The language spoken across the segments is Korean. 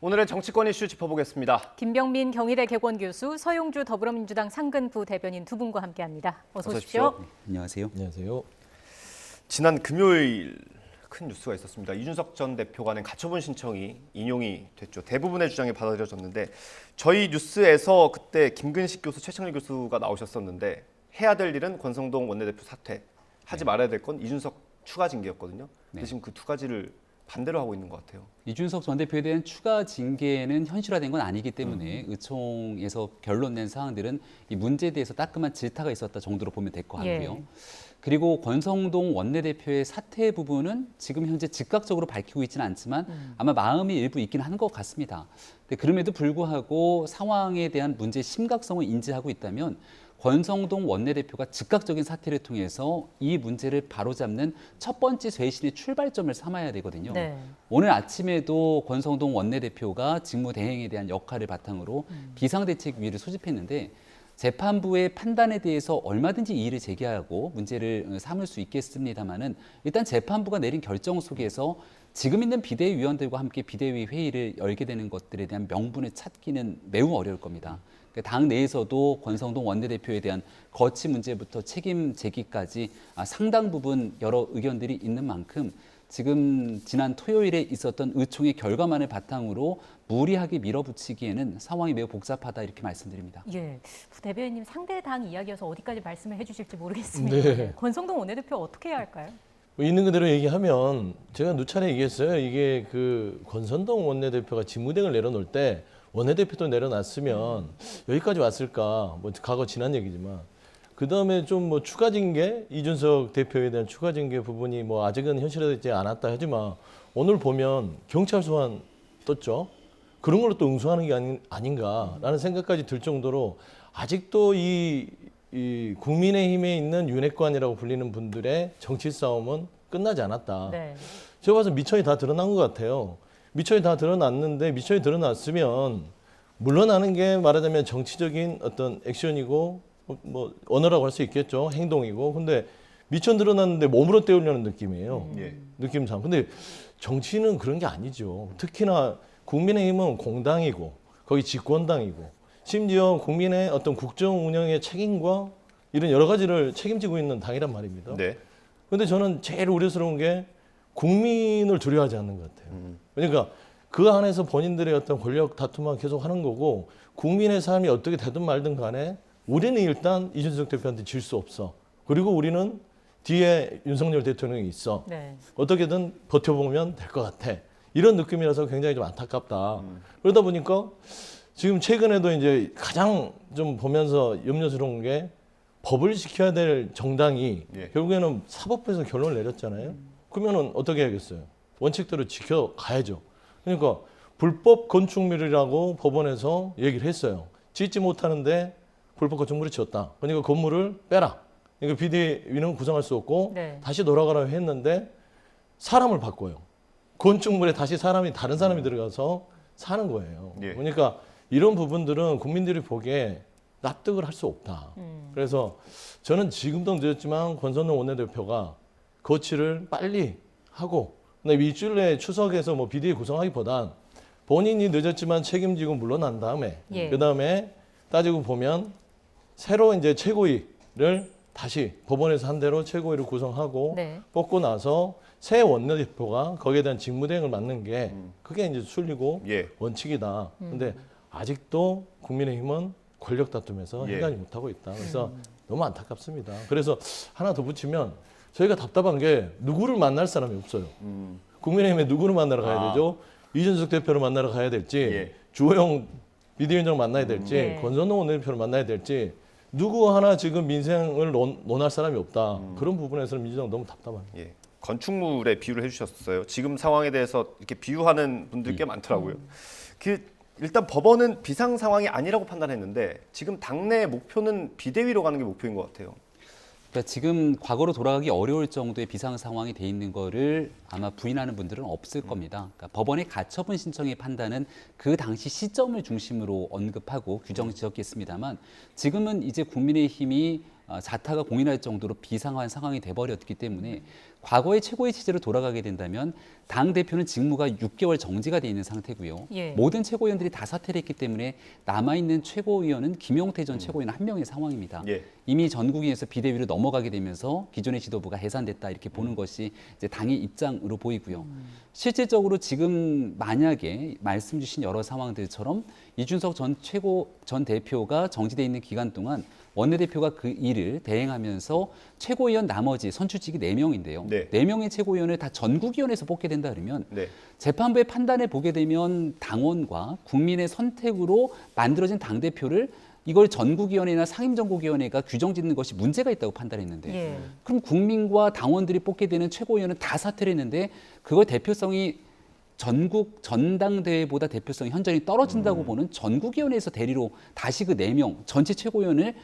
오늘의 정치권 이슈 짚어보겠습니다. 김병민 경희대 개건교수, 서용주 더불어민주당 상근부 대변인 두 분과 함께합니다. 어서 오십시오. 네, 안녕하세요. 안녕하세요. 지난 금요일 큰 뉴스가 있었습니다. 이준석 전 대표가 낸 가처분 신청이 인용이 됐죠. 대부분의 주장이 받아들여졌는데 저희 뉴스에서 그때 김근식 교수, 최창일 교수가 나오셨었는데 해야 될 일은 권성동 원내대표 사퇴, 하지 말아야 될 건 이준석 추가 징계였거든요. 근데 지금 그 두 가지를 반대로 하고 있는 것 같아요. 이준석 전 대표에 대한 추가 징계는 현실화된 건 아니기 때문에 의총에서 결론 낸 사항들은 이 문제에 대해서 따끔한 질타가 있었다 정도로 보면 될 것 같고요. 그리고 권성동 원내대표의 사퇴 부분은 지금 현재 즉각적으로 밝히고 있지는 않지만 아마 마음이 일부 있긴 한 것 같습니다. 근데 그럼에도 불구하고 상황에 대한 문제의 심각성을 인지하고 있다면 권성동 원내대표가 즉각적인 사퇴를 통해서 이 문제를 바로잡는 첫 번째 쇄신의 출발점을 삼아야 되거든요. 네. 오늘 아침에도 권성동 원내대표가 직무대행에 대한 역할을 바탕으로 비상대책위를 소집했는데 재판부의 판단에 대해서 얼마든지 이의를 제기하고 문제를 삼을 수 있겠습니다마는 일단 재판부가 내린 결정 속에서 지금 있는 비대위원들과 함께 비대위 회의를 열게 되는 것들에 대한 명분을 찾기는 매우 어려울 겁니다. 당 내에서도 권성동 원내대표에 대한 거취 문제부터 책임 제기까지 상당 부분 여러 의견들이 있는 만큼 지금 지난 토요일에 있었던 의총의 결과만을 바탕으로 무리하게 밀어붙이기에는 상황이 매우 복잡하다 이렇게 말씀드립니다. 예, 대변인님 상대 당 이야기여서 어디까지 말씀을 해주실지 모르겠습니다. 네. 권성동 원내대표 어떻게 해야 할까요? 있는 그대로 얘기하면 제가 누차례 얘기했어요. 이게 그 권선동 원내대표가 직무대행을 내려놓을 때 원내대표도 내려놨으면 여기까지 왔을까? 뭐 과거 지난 얘기지만 그 다음에 좀 뭐 추가 징계 이준석 대표에 대한 추가 징계 부분이 뭐 아직은 현실화되지 않았다 하지만 오늘 보면 경찰 소환 떴죠. 그런 걸로 또 응수하는 게 아닌가라는 생각까지 들 정도로 아직도 이 국민의힘에 있는 윤핵관이라고 불리는 분들의 정치 싸움은 끝나지 않았다. 네. 제가 봐서 미천이 다 드러난 것 같아요. 미천이 다 드러났는데 미천이 드러났으면 물러나는 게 말하자면 정치적인 어떤 액션이고 뭐 언어라고 할 수 있겠죠. 행동이고. 근데 미천 드러났는데 몸으로 때우려는 느낌이에요. 느낌상. 근데 정치는 그런 게 아니죠. 특히나 국민의힘은 공당이고 거기 집권당이고 심지어 국민의 어떤 국정 운영의 책임과 이런 여러 가지를 책임지고 있는 당이란 말입니다. 네. 근데 저는 제일 우려스러운 게 국민을 두려워하지 않는 것 같아요. 그러니까 그 안에서 본인들의 어떤 권력 다툼만 계속 하는 거고 국민의 삶이 어떻게 되든 말든 간에 우리는 일단 이준석 대표한테 질 수 없어. 그리고 우리는 뒤에 윤석열 대통령이 있어. 네. 어떻게든 버텨보면 될 것 같아. 이런 느낌이라서 굉장히 좀 안타깝다. 그러다 보니까 지금 최근에도 이제 가장 좀 보면서 염려스러운 게 법을 지켜야 될 정당이 결국에는 사법부에서 결론을 내렸잖아요. 그러면은 어떻게 해야겠어요? 원칙대로 지켜가야죠. 그러니까 불법 건축물이라고 법원에서 얘기를 했어요. 짓지 못하는데 불법 건축물이 지었다. 그러니까 건물을 빼라. 그러니까 비대위는 구성할 수 없고 다시 돌아가라고 했는데 사람을 바꿔요. 건축물에 다시 다른 사람이 들어가서 사는 거예요. 그러니까 이런 부분들은 국민들이 보기에 납득을 할 수 없다. 그래서 저는 지금도 늦었지만 권선동 원내대표가 거취를 빨리 하고 근데 일주일 내에 추석에서 뭐 비대위 구성하기보단 본인이 늦었지만 책임지고 물러난 다음에 그 다음에 따지고 보면 새로 이제 최고위를 다시 법원에서 한 대로 최고위를 구성하고 뽑고 나서 새 원내대표가 거기에 대한 직무대행을 맡는 게 그게 이제 순리고 원칙이다. 근데 아직도 국민의힘은 권력 다툼에서 해결이 못하고 있다. 그래서 너무 안타깝습니다. 그래서 하나 더 붙이면 저희가 답답한 게 누구를 만날 사람이 없어요. 국민의힘에 누구를 만나러 가야 되죠? 이준석 대표를 만나러 가야 될지 주호영 비대위원장 만나야 될지 권선동 원내대표를 만나야 될지 누구 하나 지금 민생을 논할 사람이 없다. 그런 부분에서는 민주당 너무 답답합니다. 건축물에 비유를 해주셨어요. 지금 상황에 대해서 이렇게 비유하는 분들 꽤 많더라고요. 일단 법원은 비상 상황이 아니라고 판단했는데 지금 당내 목표는 비대위로 가는 게 목표인 것 같아요. 그러니까 지금 과거로 돌아가기 어려울 정도의 비상 상황이 돼 있는 거를 아마 부인하는 분들은 없을 겁니다. 그러니까 법원의 가처분 신청의 판단은 그 당시 시점을 중심으로 언급하고 규정을 지었겠습니다만 지금은 이제 국민의힘이 자타가 공인할 정도로 비상한 상황이 돼버렸기 때문에 과거의 최고위 체제로 돌아가게 된다면 당 대표는 직무가 6개월 정지가 돼 있는 상태고요. 예. 모든 최고위원들이 다 사퇴를 했기 때문에 남아있는 최고위원은 김용태 전 최고위원 한 명의 상황입니다. 예. 이미 전국위에서 비대위로 넘어가게 되면서 기존의 지도부가 해산됐다 이렇게 보는 것이 이제 당의 입장으로 보이고요. 실질적으로 지금 만약에 말씀 주신 여러 상황들처럼 이준석 전 대표가 정지돼 있는 기간 동안 원내대표가 그 일을 대행하면서 최고위원 나머지 선출직이 4명인데요. 네. 4명의 최고위원을 다 전국위원회에서 뽑게 된다 그러면 네. 재판부의 판단을 보게 되면 당원과 국민의 선택으로 만들어진 당대표를 이걸 전국위원회나 상임전국위원회가 규정짓는 것이 문제가 있다고 판단했는데 예. 그럼 국민과 당원들이 뽑게 되는 최고위원은 다 사퇴를 했는데 그걸 대표성이 전국 전당대회보다 대표성이 현저히 떨어진다고 보는 전국위원회에서 대리로 다시 그 4명 전체 최고위원을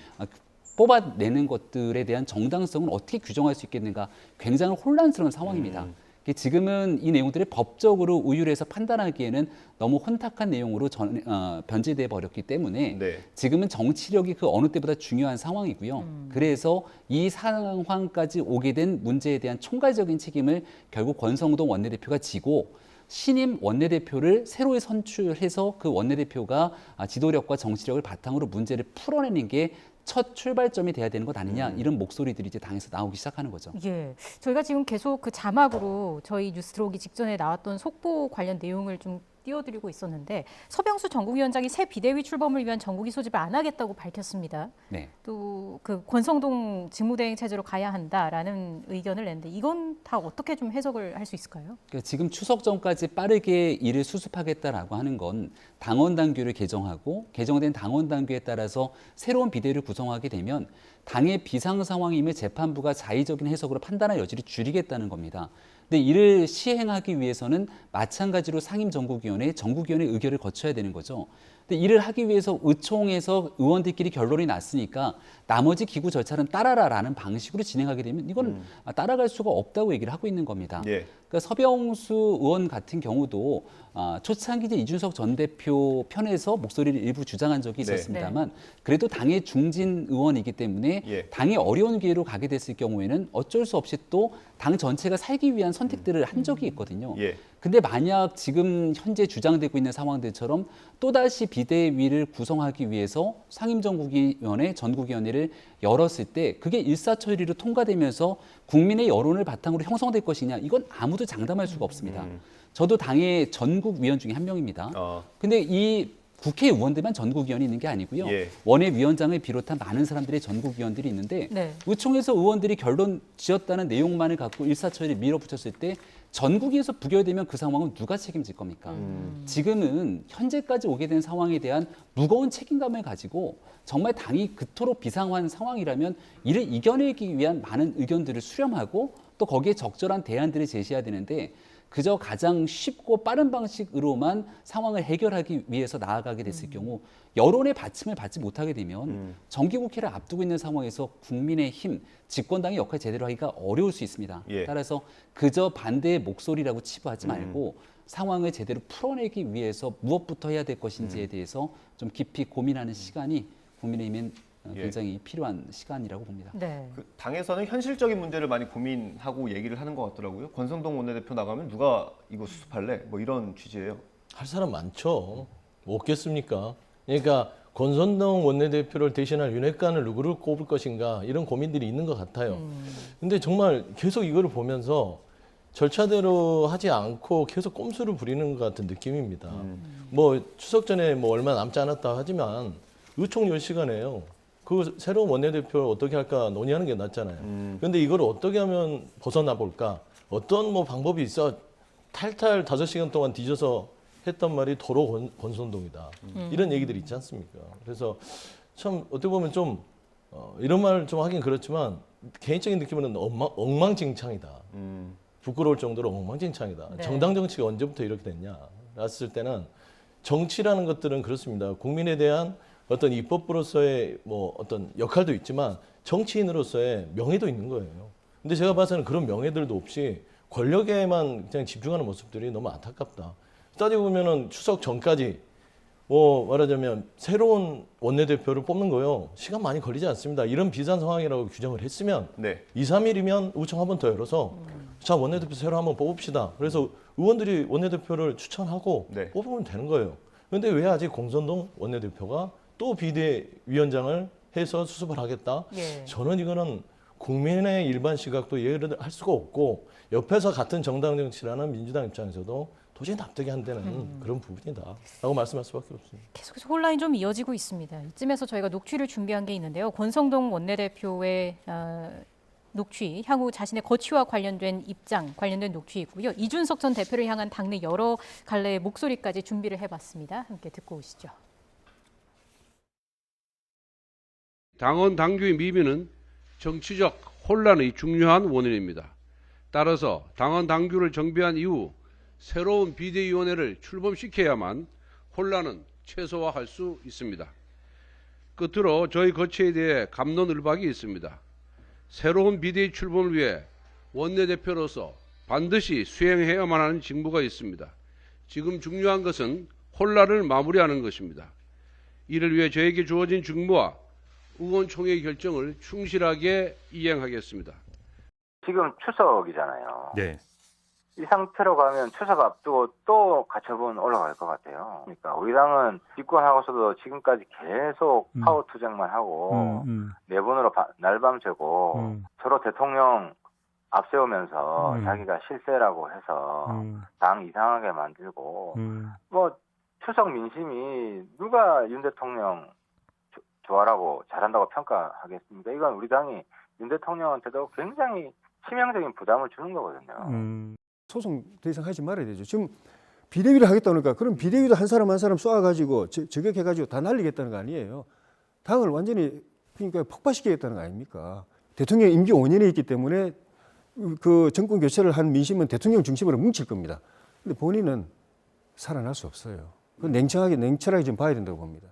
뽑아내는 것들에 대한 정당성은 어떻게 규정할 수 있겠는가 굉장히 혼란스러운 상황입니다. 지금은 이 내용들을 법적으로 우율해서 판단하기에는 너무 혼탁한 내용으로 변질돼 버렸기 때문에 네. 지금은 정치력이 그 어느 때보다 중요한 상황이고요. 그래서 이 상황까지 오게 된 문제에 대한 총괄적인 책임을 결국 권성동 원내대표가 지고 신임 원내대표를 새로 선출해서 그 원내대표가 지도력과 정치력을 바탕으로 문제를 풀어내는 게 첫 출발점이 돼야 되는 것 아니냐 이런 목소리들이 이제 당에서 나오기 시작하는 거죠. 예, 저희가 지금 계속 그 자막으로 저희 뉴스 들어오기 직전에 나왔던 속보 관련 내용을 좀 띄워드리고 있었는데 서병수 전국위원장이 새 비대위 출범을 위한 정국위 소집을 안 하겠다고 밝혔습니다. 네. 또 그 권성동 직무대행 체제로 가야 한다라는 의견을 냈는데 이건 다 어떻게 좀 해석을 할 수 있을까요? 그러니까 지금 추석 전까지 빠르게 일을 수습하겠다라고 하는 건 당원 당규를 개정하고 개정된 당원 당규에 따라서 새로운 비대위를 구성하게 되면 당의 비상 상황임을 재판부가 자의적인 해석으로 판단할 여지를 줄이겠다는 겁니다. 근데 이를 시행하기 위해서는 마찬가지로 상임전국위원회, 전국위원회 의결을 거쳐야 되는 거죠. 근데 이를 하기 위해서 의총에서 의원들끼리 결론이 났으니까 나머지 기구 절차는 따라라라는 방식으로 진행하게 되면 이건 따라갈 수가 없다고 얘기를 하고 있는 겁니다. 예. 그러니까 서병수 의원 같은 경우도 초창기 이준석 전 대표 편에서 목소리를 일부 주장한 적이 네. 있었습니다만 그래도 당의 중진 의원이기 때문에 예. 당이 어려운 기회로 가게 됐을 경우에는 어쩔 수 없이 또 당 전체가 살기 위한 선택들을 한 적이 있거든요. 예. 근데 만약 지금 현재 주장되고 있는 상황들처럼 또다시 비대위를 구성하기 위해서 상임전국위원회, 전국위원회를 열었을 때 그게 일사천리로 통과되면서 국민의 여론을 바탕으로 형성될 것이냐 이건 아무도 장담할 수가 없습니다. 저도 당의 전국위원 중에 한 명입니다. 근데 이 국회의원들만 전국위원이 있는 게 아니고요. 예. 원외위원장을 비롯한 많은 사람들의 전국위원들이 있는데 네. 의총에서 의원들이 결론 지었다는 내용만을 갖고 일사천리를 밀어붙였을 때 전국위에서 부결되면 그 상황은 누가 책임질 겁니까? 지금은 현재까지 오게 된 상황에 대한 무거운 책임감을 가지고 정말 당이 그토록 비상한 상황이라면 이를 이겨내기 위한 많은 의견들을 수렴하고 또 거기에 적절한 대안들을 제시해야 되는데 그저 가장 쉽고 빠른 방식으로만 상황을 해결하기 위해서 나아가게 됐을 경우 여론의 받침을 받지 못하게 되면 정기국회를 앞두고 있는 상황에서 국민의힘, 집권당의 역할을 제대로 하기가 어려울 수 있습니다. 예. 따라서 그저 반대의 목소리라고 치부하지 말고 상황을 제대로 풀어내기 위해서 무엇부터 해야 될 것인지에 대해서 좀 깊이 고민하는 시간이 국민의힘엔 굉장히 필요한 시간이라고 봅니다. 네. 그 당에서는 현실적인 문제를 많이 고민하고 얘기를 하는 것 같더라고요. 권성동 원내대표 나가면 누가 이거 수습할래? 뭐 이런 취지예요. 할 사람 많죠. 뭐 없겠습니까? 그러니까 권선동 원내대표를 대신할 윤핵관을 누구를 꼽을 것인가 이런 고민들이 있는 것 같아요. 근데 정말 계속 이거를 보면서 절차대로 하지 않고 계속 꼼수를 부리는 것 같은 느낌입니다. 뭐 추석 전에 뭐 얼마 남지 않았다 하지만 의총 10시간이에요. 그 새로운 원내대표를 어떻게 할까 논의하는 게 낫잖아요. 그런데 이걸 어떻게 하면 벗어나 볼까? 어떤 뭐 방법이 있어? 탈탈 5시간 동안 뒤져서 했던 말이 도로 권선동이다. 이런 얘기들이 있지 않습니까? 그래서 참 어떻게 보면 좀 이런 말 좀 하긴 그렇지만 개인적인 느낌으로는 엉망진창이다. 부끄러울 정도로 엉망진창이다. 네. 정당 정치가 언제부터 이렇게 됐냐? 봤을 때는 정치라는 것들은 그렇습니다. 국민에 대한 어떤 입법부로서의 뭐 어떤 역할도 있지만 정치인으로서의 명예도 있는 거예요. 근데 제가 봐서는 그런 명예들도 없이 권력에만 그냥 집중하는 모습들이 너무 안타깝다. 따지고 보면은 추석 전까지 뭐 말하자면 새로운 원내대표를 뽑는 거요. 시간 많이 걸리지 않습니다. 이런 비상 상황이라고 규정을 했으면 네. 2, 3일이면 의총 한 번 더 열어서 자, 원내대표 새로 한번 뽑읍시다. 그래서 의원들이 원내대표를 추천하고 네. 뽑으면 되는 거예요. 그런데 왜 아직 공선동 원내대표가 또 비대위원장을 해서 수습을 하겠다? 예. 저는 이거는 국민의 일반 시각도 이해를 할 수가 없고 옆에서 같은 정당 정치라는 민주당 입장에서도 도저히 납득이 안 되는 그런 부분이다라고 말씀할 수밖에 없습니다. 계속해서 혼란이 좀 이어지고 있습니다. 이쯤에서 저희가 녹취를 준비한 게 있는데요. 권성동 원내대표의 녹취, 향후 자신의 거취와 관련된 입장, 관련된 녹취 있고요. 이준석 전 대표를 향한 당내 여러 갈래의 목소리까지 준비를 해봤습니다. 함께 듣고 오시죠. 당원 당규의 미비는 정치적 혼란의 중요한 원인입니다. 따라서 당원 당규를 정비한 이후 새로운 비대위원회를 출범시켜야만 혼란은 최소화할 수 있습니다. 끝으로 저희 거취에 대해 갑론을박이 있습니다. 새로운 비대위 출범을 위해 원내대표로서 반드시 수행해야만 하는 직무가 있습니다. 지금 중요한 것은 혼란을 마무리하는 것입니다. 이를 위해 저에게 주어진 직무와 의원총회의 결정을 충실하게 이행하겠습니다. 지금 추석이잖아요. 네. 이 상태로 가면 추석 앞두고 또 가처분 올라갈 것 같아요. 그러니까 우리 당은 집권하고서도 지금까지 계속 파워 투쟁만 하고 내분으로 날밤 새고 서로 대통령 앞세우면서 자기가 실세라고 해서 당 이상하게 만들고 뭐 추석 민심이 누가 윤 대통령 좋아라고 잘한다고 평가하겠습니까? 이건 우리 당이 윤 대통령한테도 굉장히 치명적인 부담을 주는 거거든요. 소송 더 이상 하지 말아야 되죠. 지금 비대위를 하겠다 그러니까 그럼 비대위도 한 사람 한 사람 쏘아가지고 저격해가지고 다 날리겠다는 거 아니에요. 당을 완전히 그러니까 폭파시키겠다는 거 아닙니까? 대통령 임기 5년에 있기 때문에 그 정권 교체를 한 민심은 대통령 중심으로 뭉칠 겁니다. 근데 본인은 살아날 수 없어요. 그 냉철하게 좀 봐야 된다고 봅니다.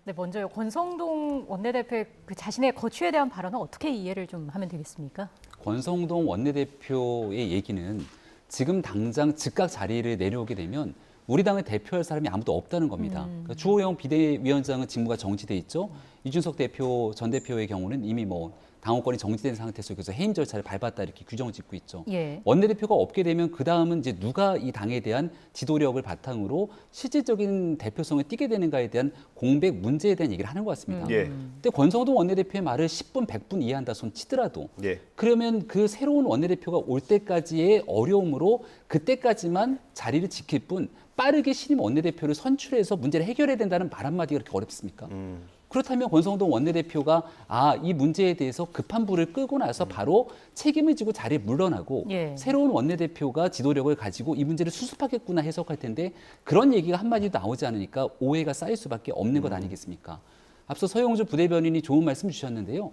네, 먼저요. 권성동 원내대표의 그 자신의 거취에 대한 발언은 어떻게 이해를 좀 하면 되겠습니까? 권성동 원내대표의 얘기는 지금 당장 즉각 자리를 내려오게 되면 우리 당을 대표할 사람이 아무도 없다는 겁니다. 그러니까 주호영 비대위원장은 직무가 정지돼 있죠. 이준석 대표 전 대표의 경우는 이미 뭐 당원권이 정지된 상태 속에서 해임 절차를 밟았다 이렇게 규정을 짓고 있죠. 예. 원내대표가 없게 되면 그 다음은 이제 누가 이 당에 대한 지도력을 바탕으로 실질적인 대표성을 띠게 되는가에 대한 공백 문제에 대한 얘기를 하는 것 같습니다. 예. 근데 권성동 원내대표의 말을 10분, 100분 이해한다 손 치더라도 예. 그러면 그 새로운 원내대표가 올 때까지의 어려움으로 그때까지만 자리를 지킬 뿐 빠르게 신임 원내대표를 선출해서 문제를 해결해야 된다는 말 한마디가 그렇게 어렵습니까? 그렇다면 권성동 원내대표가 이 문제에 대해서 급한 불을 끄고 나서 바로 책임을 지고 자리에 물러나고 예. 새로운 원내대표가 지도력을 가지고 이 문제를 수습하겠구나 해석할 텐데 그런 얘기가 한마디도 나오지 않으니까 오해가 쌓일 수밖에 없는 것 아니겠습니까? 앞서 서영주 부대변인이 좋은 말씀 주셨는데요.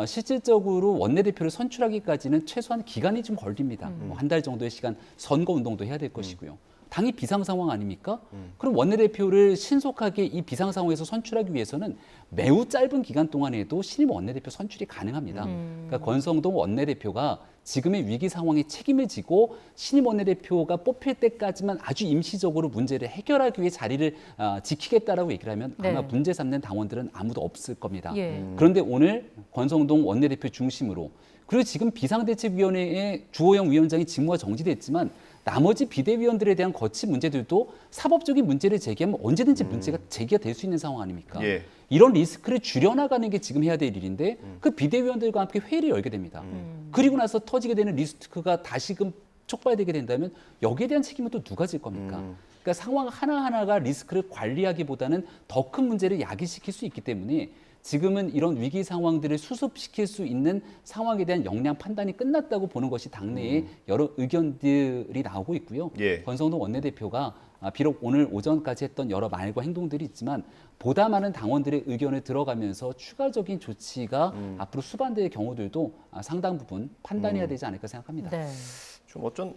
실질적으로 원내대표를 선출하기까지는 최소한 기간이 좀 걸립니다. 한 달 정도의 시간 선거운동도 해야 될 것이고요. 당이 비상 상황 아닙니까? 그럼 원내대표를 신속하게 이 비상 상황에서 선출하기 위해서는 매우 짧은 기간 동안에도 신임 원내대표 선출이 가능합니다. 그러니까 권성동 원내대표가 지금의 위기 상황에 책임을 지고 신임 원내대표가 뽑힐 때까지만 아주 임시적으로 문제를 해결하기 위해 자리를 지키겠다라고 얘기를 하면 아마 네. 문제 삼는 당원들은 아무도 없을 겁니다. 예. 그런데 오늘 권성동 원내대표 중심으로 그리고 지금 비상대책위원회의 주호영 위원장이 직무가 정지됐지만 나머지 비대위원들에 대한 거치 문제들도 사법적인 문제를 제기하면 언제든지 문제가 제기가 될 수 있는 상황 아닙니까? 예. 이런 리스크를 줄여나가는 게 지금 해야 될 일인데 그 비대위원들과 함께 회의를 열게 됩니다. 그리고 나서 터지게 되는 리스크가 다시금 촉발되게 된다면 여기에 대한 책임은 또 누가 질 겁니까? 그러니까 상황 하나하나가 리스크를 관리하기보다는 더 큰 문제를 야기시킬 수 있기 때문에 지금은 이런 위기 상황들을 수습시킬 수 있는 상황에 대한 역량 판단이 끝났다고 보는 것이 당내에 여러 의견들이 나오고 있고요. 예. 권성동 원내대표가 비록 오늘 오전까지 했던 여러 말과 행동들이 있지만 보다 많은 당원들의 의견을 들어가면서 추가적인 조치가 앞으로 수반될 경우들도 상당 부분 판단해야 되지 않을까 생각합니다. 네. 좀 어쩐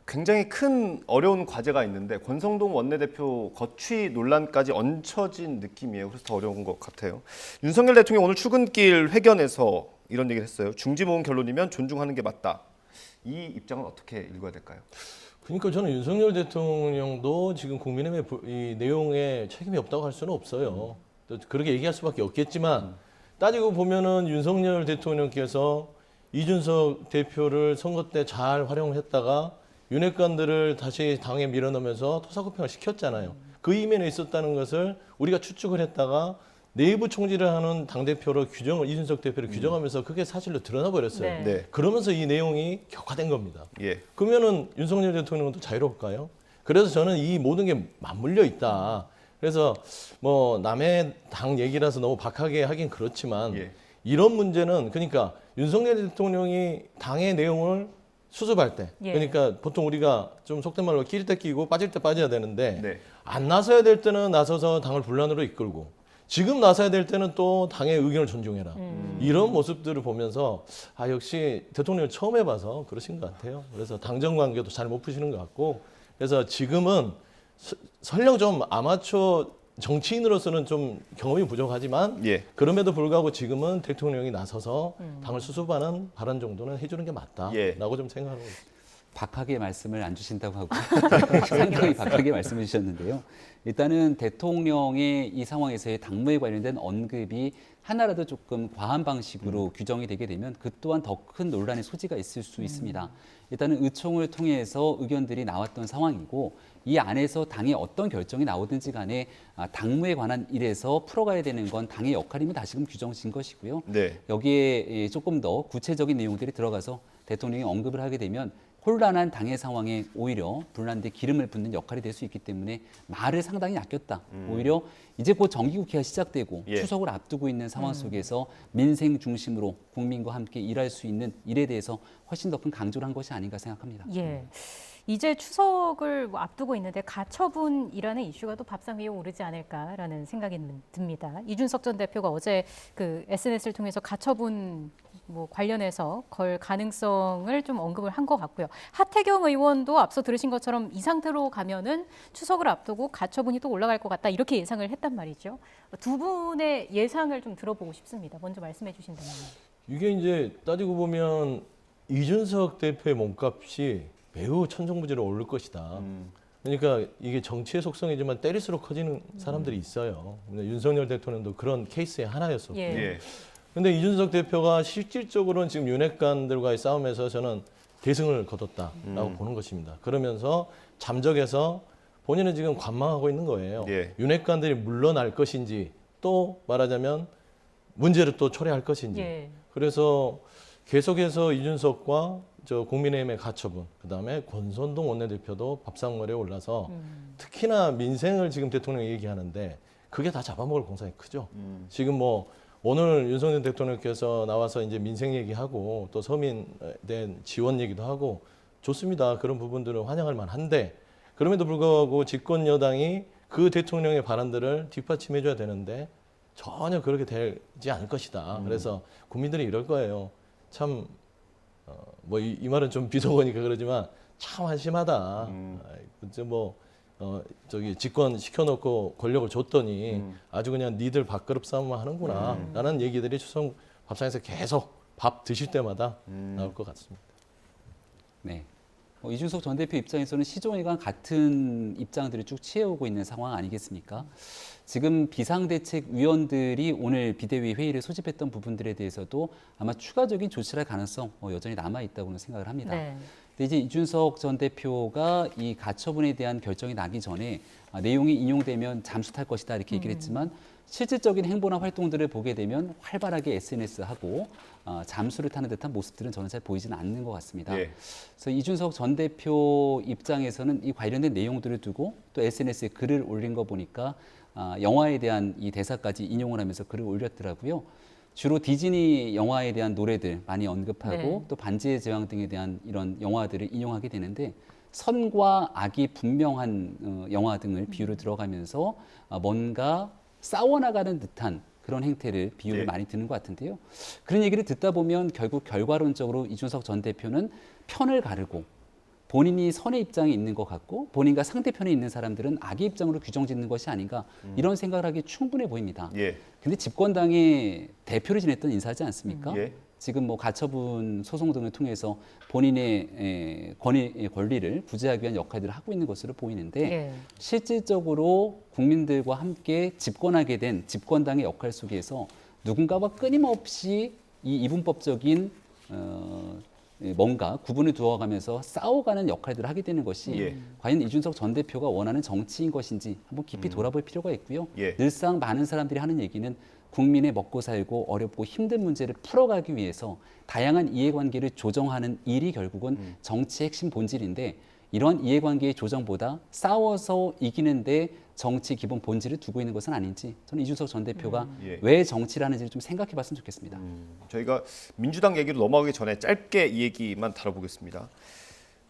굉장히 큰 어려운 과제가 있는데 권성동 원내대표 거취 논란까지 얹혀진 느낌이에요. 그래서 더 어려운 것 같아요. 윤석열 대통령 오늘 출근길 회견에서 이런 얘기를 했어요. 중지 모은 결론이면 존중하는 게 맞다. 이 입장은 어떻게 읽어야 될까요? 그러니까 저는 윤석열 대통령도 지금 국민의힘의 이 내용에 책임이 없다고 할 수는 없어요. 또 그렇게 얘기할 수밖에 없겠지만 따지고 보면은 윤석열 대통령께서 이준석 대표를 선거 때 잘 활용했다가 윤핵관들을 다시 당에 밀어넣으면서 토사구팽을 시켰잖아요. 그 이면에 있었다는 것을 우리가 추측을 했다가 내부 총질을 하는 당대표로 이준석 대표를 규정하면서 그게 사실로 드러나 버렸어요. 네. 네. 그러면서 이 내용이 격화된 겁니다. 예. 그러면은 윤석열 대통령도 자유로울까요? 그래서 저는 이 모든 게 맞물려 있다. 그래서 뭐 남의 당 얘기라서 너무 박하게 하긴 그렇지만 예. 이런 문제는 그러니까 윤석열 대통령이 당의 내용을 수습할 때 예. 그러니까 보통 우리가 좀 속된 말로 끼릴 때 끼고 빠질 때 빠져야 되는데 네. 안 나서야 될 때는 나서서 당을 분란으로 이끌고 지금 나서야 될 때는 또 당의 의견을 존중해라. 이런 모습들을 보면서 아 역시 대통령을 처음 해봐서 그러신 것 같아요. 그래서 당정 관계도 잘 못 푸시는 것 같고 그래서 지금은 설령 좀 아마추어 정치인으로서는 좀 경험이 부족하지만 예. 그럼에도 불구하고 지금은 대통령이 나서서 당을 수습하는 발언 정도는 해주는 게 맞다라고 예. 좀 생각하고 있습니다. 박하게 말씀을 안 주신다고 하고 상당히 박하게 말씀해 주셨는데요. 일단은 대통령의 이 상황에서의 당무에 관련된 언급이 하나라도 조금 과한 방식으로 규정이 되게 되면 그 또한 더 큰 논란의 소지가 있을 수 있습니다. 일단은 의총을 통해서 의견들이 나왔던 상황이고 이 안에서 당의 어떤 결정이 나오든지 간에 당무에 관한 일에서 풀어가야 되는 건 당의 역할임이 다시금 규정진 것이고요. 네. 여기에 조금 더 구체적인 내용들이 들어가서 대통령이 언급을 하게 되면 혼란한 당의 상황에 오히려 불난데 기름을 붓는 역할이 될 수 있기 때문에 말을 상당히 아꼈다. 오히려 이제 곧 정기국회가 시작되고 예. 추석을 앞두고 있는 상황 속에서 민생 중심으로 국민과 함께 일할 수 있는 일에 대해서 훨씬 더 큰 강조를 한 것이 아닌가 생각합니다. 예. 이제 추석을 뭐 앞두고 있는데 가처분이라는 이슈가 또 밥상 위에 오르지 않을까라는 생각이 듭니다. 이준석 전 대표가 어제 그 SNS를 통해서 가처분 뭐 관련해서 걸 가능성을 좀 언급을 한 것 같고요. 하태경 의원도 앞서 들으신 것처럼 이 상태로 가면은 추석을 앞두고 가처분이 또 올라갈 것 같다 이렇게 예상을 했단 말이죠. 두 분의 예상을 좀 들어보고 싶습니다. 먼저 말씀해 주신다면요. 이게 이제 따지고 보면 이준석 대표의 몸값이 매우 천정부지로 오를 것이다. 그러니까 이게 정치의 속성이지만 때릴수록 커지는 사람들이 있어요. 윤석열 대통령도 그런 케이스의 하나였었고. 예. 예. 근데 이준석 대표가 실질적으로는 지금 윤핵관들과의 싸움에서 저는 대승을 거뒀다라고 보는 것입니다. 그러면서 잠적해서 본인은 지금 관망하고 있는 거예요. 예. 윤핵관들이 물러날 것인지 또 말하자면 문제를 또 초래할 것인지. 예. 그래서 계속해서 이준석과 저 국민의힘의 가처분, 그다음에 권선동 원내대표도 밥상머리에 올라서 특히나 민생을 지금 대통령이 얘기하는데 그게 다 잡아먹을 공산이 크죠. 지금 뭐 오늘 윤석열 대통령께서 나와서 이제 민생 얘기하고 또 서민에 대한 지원 얘기도 하고 좋습니다. 그런 부분들은 환영할 만한데 그럼에도 불구하고 집권 여당이 그 대통령의 발언들을 뒷받침해줘야 되는데 전혀 그렇게 되지 않을 것이다. 그래서 국민들이 이럴 거예요. 참 뭐 이 말은 좀 비속어니까 그러지만 참 한심하다. 저기 집권 시켜놓고 권력을 줬더니 아주 그냥 니들 밥그릇 싸움만 하는구나. 라는 얘기들이 추석 밥상에서 계속 밥 드실 때마다 나올 것 같습니다. 네. 이준석 전 대표 입장에서는 시종일관 같은 입장들을 쭉 취해오고 있는 상황 아니겠습니까? 지금 비상대책위원들이 오늘 비대위 회의를 소집했던 부분들에 대해서도 아마 추가적인 조치를 할 가능성 여전히 남아있다고는 생각을 합니다. 네. 근데 이제 이준석 전 대표가 이 가처분에 대한 결정이 나기 전에 내용이 인용되면 잠수 탈 것이다 이렇게 얘기를 했지만 실질적인 행보나 활동들을 보게 되면 활발하게 SNS하고 잠수를 타는 듯한 모습들은 저는 잘 보이지는 않는 것 같습니다. 예. 그래서 이준석 전 대표 입장에서는 이 관련된 내용들을 두고 또 SNS에 글을 올린 거 보니까 영화에 대한 이 대사까지 인용을 하면서 글을 올렸더라고요. 주로 디즈니 영화에 대한 노래들 많이 언급하고 네. 또 반지의 제왕 등에 대한 이런 영화들을 인용하게 되는데 선과 악이 분명한 영화 등을 비유를 들어가면서 뭔가 싸워나가는 듯한 그런 행태를 비유를 네. 많이 드는 것 같은데요. 그런 얘기를 듣다 보면 결국 결과론적으로 이준석 전 대표는 편을 가르고 본인이 선의 입장에 있는 것 같고 본인과 상대편에 있는 사람들은 악의 입장으로 규정짓는 것이 아닌가 이런 생각을 하기 충분해 보입니다. 예. 근데 집권당의 대표를 지냈던 인사지 않습니까? 예. 지금 뭐 가처분 소송 등을 통해서 본인의 권리를 부재하기 위한 역할들을 하고 있는 것으로 보이는데 예. 실질적으로 국민들과 함께 집권하게 된 집권당의 역할 속에서 누군가와 끊임없이 이 이분법적인 뭔가 구분을 두어가면서 싸워가는 역할들을 하게 되는 것이 예. 과연 이준석 전 대표가 원하는 정치인 것인지 한번 깊이 돌아볼 필요가 있고요. 예. 늘상 많은 사람들이 하는 얘기는 국민의 먹고 살고 어렵고 힘든 문제를 풀어가기 위해서 다양한 이해관계를 조정하는 일이 결국은 정치의 핵심 본질인데 이러한 이해관계의 조정보다 싸워서 이기는데 정치 기본 본질을 두고 있는 것은 아닌지 저는 이준석 전 대표가 예. 왜 정치를 하는지를 좀 생각해 봤으면 좋겠습니다. 저희가 민주당 얘기로 넘어가기 전에 짧게 이 얘기만 다뤄보겠습니다.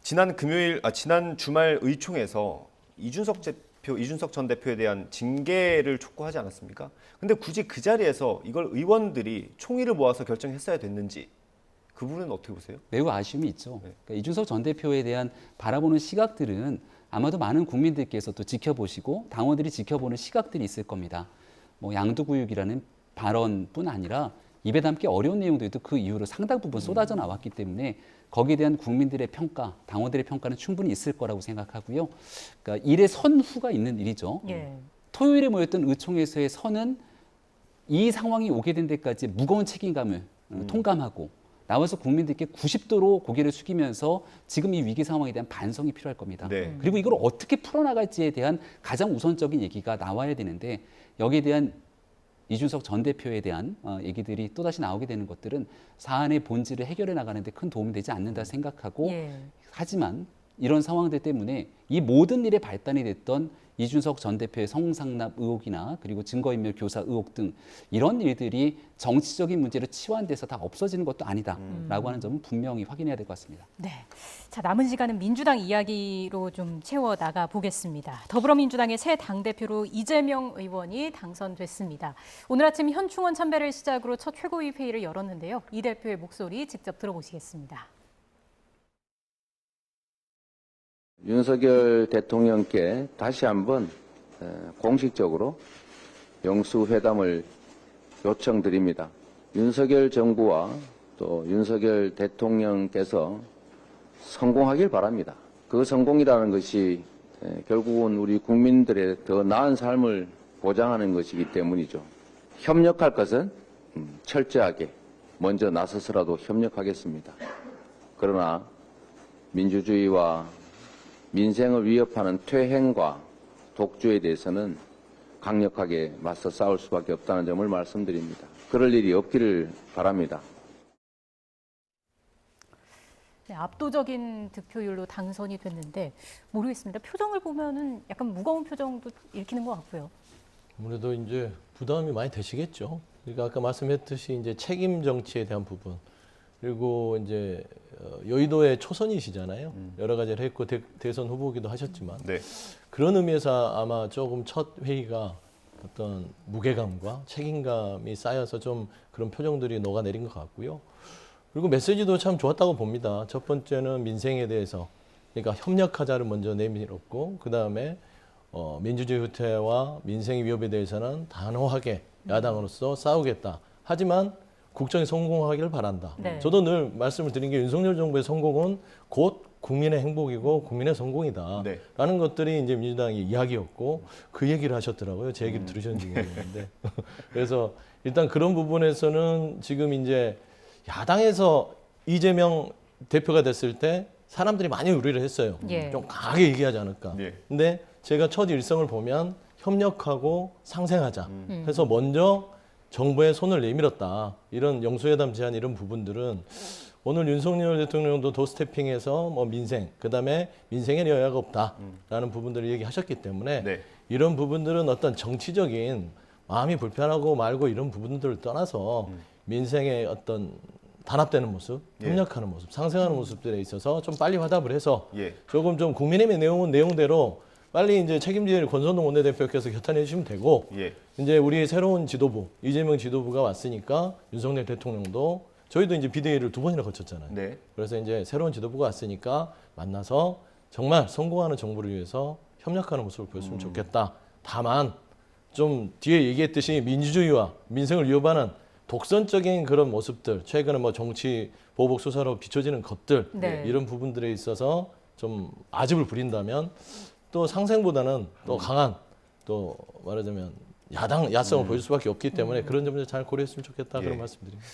지난 주말 의총에서 이준석 전 대표에 대한 징계를 촉구하지 않았습니까? 근데 굳이 그 자리에서 이걸 의원들이 총의를 모아서 결정했어야 됐는지 그 부분은 어떻게 보세요? 매우 아쉬움이 있죠. 그러니까 이준석 전 대표에 대한 바라보는 시각들은 아마도 많은 국민들께서 또 지켜보시고 당원들이 지켜보는 시각들이 있을 겁니다. 뭐 양도구육이라는 발언뿐 아니라 입에 담기 어려운 내용들도 그 이후로 상당 부분 쏟아져 나왔기 때문에 거기에 대한 국민들의 평가, 당원들의 평가는 충분히 있을 거라고 생각하고요. 그러니까 일의 선후가 있는 일이죠. 예. 토요일에 모였던 의총에서의 선은 이 상황이 오게 된 데까지 무거운 책임감을 통감하고 나와서 국민들께 90도로 고개를 숙이면서 지금 이 위기 상황에 대한 반성이 필요할 겁니다. 네. 그리고 이걸 어떻게 풀어나갈지에 대한 가장 우선적인 얘기가 나와야 되는데 여기에 대한 이준석 전 대표에 대한 얘기들이 또다시 나오게 되는 것들은 사안의 본질을 해결해 나가는 데 큰 도움이 되지 않는다 생각하고 예. 하지만 이런 상황들 때문에 이 모든 일의 발단이 됐던 이준석 전 대표의 성상납 의혹이나 그리고 증거인멸 교사 의혹 등 이런 일들이 정치적인 문제로 치환돼서 다 없어지는 것도 아니다라고 하는 점은 분명히 확인해야 될 것 같습니다. 네. 자, 남은 시간은 민주당 이야기로 좀 채워 나가 보겠습니다. 더불어민주당의 새 당대표로 이재명 의원이 당선됐습니다. 오늘 아침 현충원 참배를 시작으로 첫 최고위 회의를 열었는데요. 이 대표의 목소리 직접 들어보시겠습니다. 윤석열 대통령께 다시 한번 공식적으로 영수회담을 요청드립니다. 윤석열 정부와 또 윤석열 대통령께서 성공하길 바랍니다. 그 성공이라는 것이 결국은 우리 국민들의 더 나은 삶을 보장하는 것이기 때문이죠. 협력할 것은 철저하게 먼저 나서서라도 협력하겠습니다. 그러나 민주주의와 민생을 위협하는 퇴행과 독주에 대해서는 강력하게 맞서 싸울 수밖에 없다는 점을 말씀드립니다. 그럴 일이 없기를 바랍니다. 네, 압도적인 득표율로 당선이 됐는데 모르겠습니다. 표정을 보면은 약간 무거운 표정도 읽히는 것 같고요. 아무래도 이제 부담이 많이 되시겠죠. 그러니까 아까 말씀했듯이 이제 책임 정치에 대한 부분 그리고 이제 여의도의 초선이시잖아요. 여러 가지를 했고 대선 후보기도 하셨지만 네. 그런 의미에서 아마 조금 첫 회의가 어떤 무게감과 책임감이 쌓여서 좀 그런 표정들이 녹아내린 것 같고요. 그리고 메시지도 참 좋았다고 봅니다. 첫 번째는 민생에 대해서 그러니까 협력하자를 먼저 내밀었고 그 다음에 민주주의 후퇴와 민생의 위협에 대해서는 단호하게 야당으로서 싸우겠다. 하지만 국정에 성공하기를 바란다. 네. 저도 늘 말씀을 드린 게 윤석열 정부의 성공은 곧 국민의 행복이고 국민의 성공이다. 네. 라는 것들이 이제 민주당의 이야기였고 그 얘기를 하셨더라고요. 제 얘기를 들으셨는지 모르겠는데. 그래서 일단 그런 부분에서는 지금 이제 야당에서 이재명 대표가 됐을 때 사람들이 많이 우려를 했어요. 예. 좀 강하게 얘기하지 않을까. 예. 근데 제가 첫 일성을 보면 협력하고 상생하자 해서 먼저 정부의 손을 내밀었다. 이런 영수회담 제안 이런 부분들은 오늘 윤석열 대통령도 도스태핑해서 뭐 민생, 그다음에 민생에 여야가 없다라는 부분들을 얘기하셨기 때문에 네. 이런 부분들은 어떤 정치적인 마음이 불편하고 말고 이런 부분들을 떠나서 민생의 어떤 단합되는 모습, 협력하는 모습, 상생하는 모습들에 있어서 좀 빨리 화답을 해서 예. 조금 좀 국민의힘의 내용은 내용대로 빨리 이제 책임질 권선동 원내대표께서 결단해 주시면 되고 예. 이제 우리 새로운 지도부 이재명 지도부가 왔으니까 윤석열 대통령도 저희도 이제 비대위를 2번이나 거쳤잖아요. 네. 그래서 이제 새로운 지도부가 왔으니까 만나서 정말 성공하는 정부를 위해서 협력하는 모습을 보였으면 좋겠다. 다만 좀 뒤에 얘기했듯이 민주주의와 민생을 위협하는 독선적인 그런 모습들, 최근에 뭐 정치 보복 수사로 비춰지는 것들 네. 이런 부분들에 있어서 좀 아집을 부린다면 또 상생보다는 또 강한 또 말하자면 야성을 보일 수밖에 없기 때문에 그런 점을 잘 고려했으면 좋겠다 예. 그런 말씀드립니다.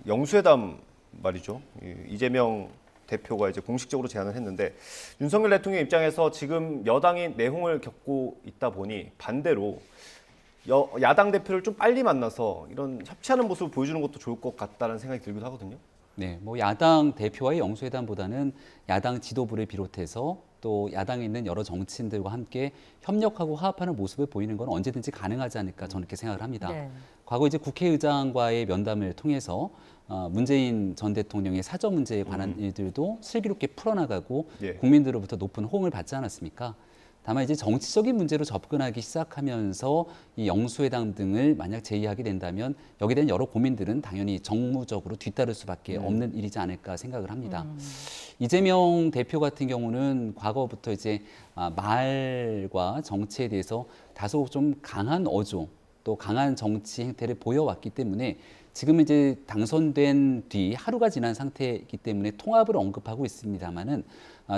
영수회담 말이죠. 이재명 대표가 이제 공식적으로 제안을 했는데 윤석열 대통령 입장에서 지금 여당이 내홍을 겪고 있다 보니 반대로 야당 대표를 좀 빨리 만나서 이런 협치하는 모습을 보여주는 것도 좋을 것 같다는 생각이 들기도 하거든요. 네, 뭐 야당 대표와의 영수회담보다는 야당 지도부를 비롯해서 또 야당에 있는 여러 정치인들과 함께 협력하고 화합하는 모습을 보이는 건 언제든지 가능하지 않을까 저는 이렇게 생각을 합니다. 네. 과거 이제 국회의장과의 면담을 통해서 문재인 전 대통령의 사저 문제에 관한 일들도 슬기롭게 풀어나가고 예. 국민들로부터 높은 호응을 받지 않았습니까? 다만 이제 정치적인 문제로 접근하기 시작하면서 이 영수회담 등을 만약 제의하게 된다면 여기에 대한 여러 고민들은 당연히 정무적으로 뒤따를 수밖에 없는 일이지 않을까 생각을 합니다. 이재명 대표 같은 경우는 과거부터 이제 말과 정치에 대해서 다소 좀 강한 어조 또 강한 정치 행태를 보여왔기 때문에 지금 이제 당선된 뒤 하루가 지난 상태이기 때문에 통합을 언급하고 있습니다만은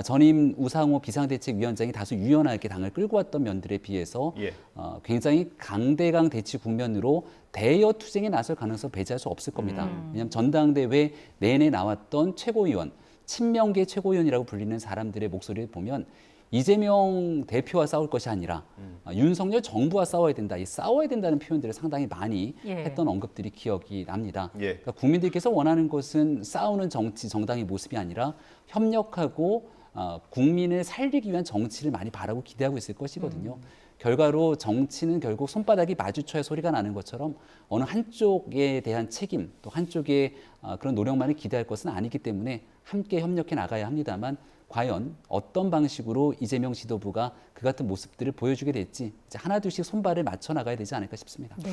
전임 우상호 비상대책위원장이 다소 유연하게 당을 끌고 왔던 면들에 비해서 예. 굉장히 강대강 대치 국면으로 대여 투쟁에 나설 가능성 배제할 수 없을 겁니다. 왜냐하면 전당대회 내내 나왔던 최고위원, 친명계 최고위원이라고 불리는 사람들의 목소리를 보면 이재명 대표와 싸울 것이 아니라 윤석열 정부와 싸워야 된다. 이 싸워야 된다는 표현들을 상당히 많이 예. 했던 언급들이 기억이 납니다. 예. 그러니까 국민들께서 원하는 것은 싸우는 정치, 정당의 모습이 아니라 협력하고 국민을 살리기 위한 정치를 많이 바라고 기대하고 있을 것이거든요. 결과로 정치는 결국 손바닥이 마주쳐야 소리가 나는 것처럼 어느 한쪽에 대한 책임 또 한쪽의 그런 노력만을 기대할 것은 아니기 때문에 함께 협력해 나가야 합니다만 과연 어떤 방식으로 이재명 지도부가 그 같은 모습들을 보여주게 될지 이제 하나둘씩 손발을 맞춰 나가야 되지 않을까 싶습니다. 네.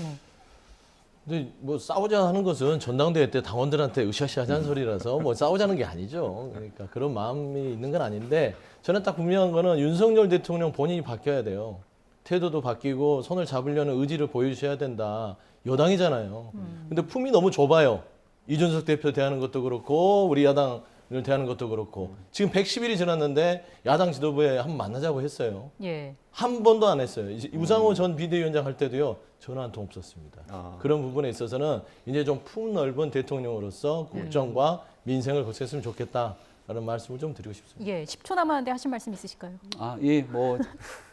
근데 뭐 싸우자 하는 것은 전당대회 때 당원들한테 으쌰으쌰하자는 소리라서 뭐 싸우자는 게 아니죠. 그러니까 그런 마음이 있는 건 아닌데 저는 딱 분명한 거는 윤석열 대통령 본인이 바뀌어야 돼요. 태도도 바뀌고 손을 잡으려는 의지를 보여주셔야 된다. 여당이잖아요. 근데 품이 너무 좁아요. 이준석 대표 대하는 것도 그렇고 우리 야당을 대하는 것도 그렇고 지금 110일이 지났는데 야당 지도부에 한번 만나자고 했어요. 예. 한 번도 안 했어요. 이제 우상호 전 비대위원장 할 때도요. 전화 한 통 없었습니다. 그런 부분에 있어서는 이제 좀 품 넓은 대통령으로서 국정과 민생을 거쳤으면 좋겠다라는 말씀을 좀 드리고 싶습니다. 예. 10초 남았는데 하실 말씀 있으실까요? 예, 뭐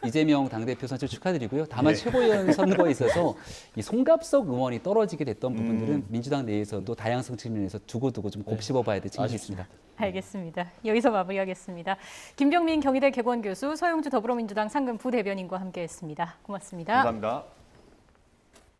이재명 당대표 선출 축하드리고요. 다만 네. 최고위원 선거에 있어서 이 송갑석 의원이 떨어지게 됐던 부분들은 민주당 내에서도 다양성 측면에서 두고두고 좀 곱씹어봐야 될 측면이 있습니다. 알겠습니다. 여기서 마무리하겠습니다. 김병민 경희대 개건교수, 서용주 더불어민주당 상근 부대변인과 함께했습니다. 고맙습니다. 감사합니다.